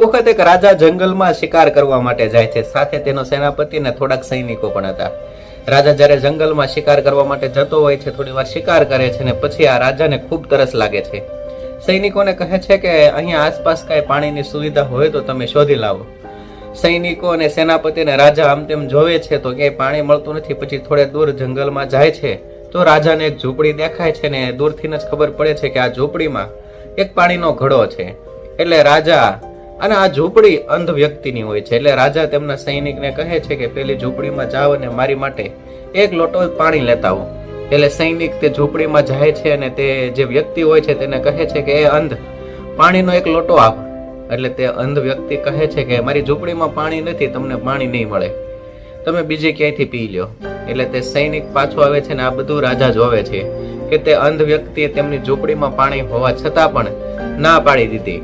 એક વખત એક રાજા જંગલમાં શિકાર કરવા માટે જાય છે, સાથે તેનો સેનાપતિ અને થોડાક સૈનિકો પણ હતા. રાજા જ્યારે જંગલમાં શિકાર કરવા માટે જતો હોય છે, થોડી વાર શિકાર કરે છે ને પછી આ રાજાને ખૂબ તરસ લાગે છે. સૈનિકોને કહે છે કે અહીંયા આસપાસ કાંઈ પાણીની સુવિધા હોય તો તમે શોધી લાવો. સૈનિકો અને સેનાપતિ અને રાજા આમ તેમ જોવે છે તો ક્યાંય પાણી મળતું નથી. પછી થોડે દૂર જંગલમાં જાય છે તો રાજાને એક ઝૂંપડી દેખાય છે ને દૂરથી જ ખબર પડે છે કે આ ઝૂંપડીમાં એક પાણીનો ઘડો છે. એટલે રાજા અને આ ઝૂંપડી અંધ વ્યક્તિની હોય છે. એટલે રાજા તેમના સૈનિકને કહે છે કે પેલી ઝૂંપડીમાં જાઓ અને મારી માટે એક લોટો પાણી લેતા આવો. એટલે સૈનિક તે ઝૂંપડીમાં જાય છે અને તે જે વ્યક્તિ હોય છે તેને કહે છે કે એ અંધ, પાણીનો એક લોટો આપ. એટલે તે અંધ વ્યક્તિ કહે છે કે મારી ઝૂંપડીમાં પાણી નથી, તમને પાણી નહીં મળે, તમે બીજે ક્યાંયથી પી લો. એટલે તે સૈનિક પાછો આવે છે ને આ બધું રાજા જોવે છે કે તે અંધ વ્યક્તિએ તેમની ઝૂંપડીમાં પાણી હોવા છતાં પણ ના પાડી દીધી.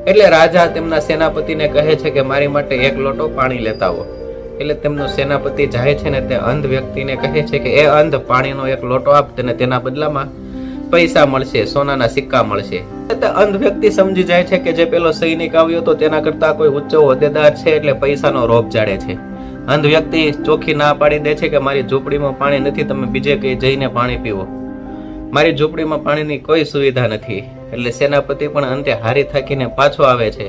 એટલે રાજા તેમના સેનાપતિને કહે છે કે મારી માટે એક લોટો પાણી લેતા આવો. એટલે તેમનો સેનાપતિ જાય છે ને તે અંધ વ્યક્તિને કહે છે કે એ અંધ, પાણીનો એક લોટો આપ, તેને તેના બદલામાં પૈસા મળશે, સોનાના સિક્કા મળશે. અંધ વ્યક્તિ સમજી જાય છે કે જે પેલો સૈનિક આવ્યો તો તેના કરતા કોઈ ઊંચો હોદ્દેદાર છે, એટલે પૈસાનો રોપ જાડે છે. અંધ વ્યક્તિ ચોખ્ખી ના પાડી દે છે કે મારી ઝૂંપડીમાં પાણી નથી, તમે બીજે કઈ જઈને પાણી પીવો, મારી ઝૂંપડીમાં પાણીની કોઈ સુવિધા નથી. એટલે સેનાપતિ પણ અંતે હારી થાકીને પાછો આવે છે.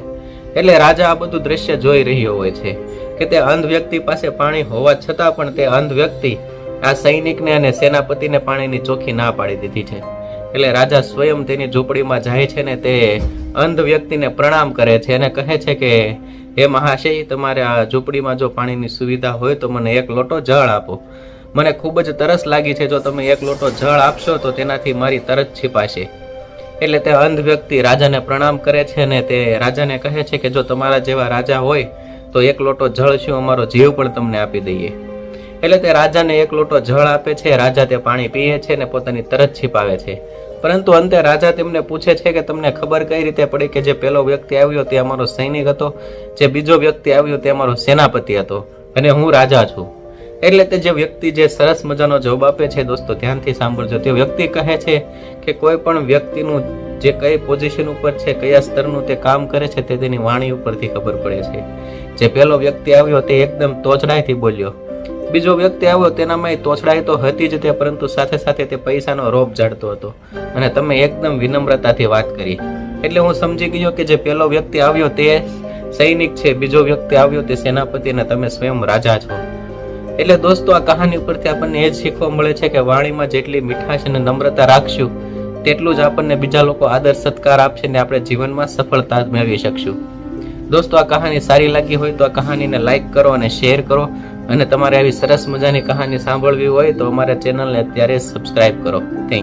એટલે રાજા આ બધું દ્રશ્ય જોઈ રહ્યો હોય છે કે તે અંધ વ્યક્તિ પાસે પાણી હોવા છતાં પણ તે અંધ વ્યક્તિ આ સૈનિકને અને સેનાપતિને પાણીની ચોખ્ખી ના પાડી દીધી છે. એટલે રાજા સ્વયં તેની ઝૂંપડીમાં જાય છે ને તે અંધ વ્યક્તિને પ્રણામ કરે છે અને કહે છે કે હે મહાશય, તમારે આ ઝૂંપડીમાં જો પાણીની સુવિધા હોય તો મને એક લોટો જળ આપો, મને ખૂબ જ તરસ લાગી છે, જો તમે એક લોટો જળ આપશો તો તેનાથી મારી તરસ છીપાશે. એટલે તે અંધ વ્યક્તિ રાજાને પ્રણામ કરે છે અને તે રાજાને કહે છે કે જો તમારા જેવા રાજા હોય તો એક લોટો જળ શું, અમારો જીવ પણ તમને આપી દઈએ. એટલે તે રાજાને એક લોટો જળ આપે છે. રાજા તે પાણી પીએ છે અને પોતાની તરસ છીપાવે છે. પરંતુ અંતે રાજા તેમને પૂછે છે કે તમને ખબર કઈ રીતે પડી કે જે પેલો વ્યક્તિ આવ્યો તે અમારો સૈનિક હતો, જે બીજો વ્યક્તિ આવ્યો તે અમારો સેનાપતિ હતો અને હું રાજા છું. એટલે તે જે વ્યક્તિ જે સરસ મજાનો જવાબ આપે છે, દોસ્તો ધ્યાનથી સાંભળજો. તે વ્યક્તિ કહે છે કે કોઈ પણ વ્યક્તિનું જે કઈ પોઝિશન ઉપર છે, કયા સ્તરનું તે કામ કરે છે તે તેની વાણી ઉપરથી ખબર પડે છે. જે પેલો વ્યક્તિ આવ્યો તે એકદમ તોછડાઈથી બોલ્યો, બીજો વ્યક્તિ આવ્યો તેનામાં તોછડાઈ તો હતી જ તે, પરંતુ સાથે સાથે તે પૈસાનો રોપ જાડતો હતો અને તમે એકદમ વિનમ્રતાથી વાત કરી. એટલે હું સમજી ગયો કે જે પેલો વ્યક્તિ આવ્યો તે સૈનિક છે, બીજો વ્યક્તિ આવ્યો તે સેનાપતિ અને તમે સ્વયં રાજા છો. એટલે દોસ્તો આ કહાની ઉપરથી આપણને એ જ શીખવા મળે છે કે વાણીમાં જેટલી મીઠાશ અને નમ્રતા રાખશું તેટલું જ આપણને બીજા લોકો આદર સત્કાર આપશે ને આપણે જીવનમાં સફળતા મેળવી શકશું. દોસ્તો આ કહાની સારી લાગી હોય તો આ કહાનીને લાઈક કરો અને શેર કરો, અને તમારે આવી સરસ મજાની કહાની સાંભળવી હોય તો અમારા ચેનલને અત્યારે સબસ્ક્રાઇબ કરો. Thank you.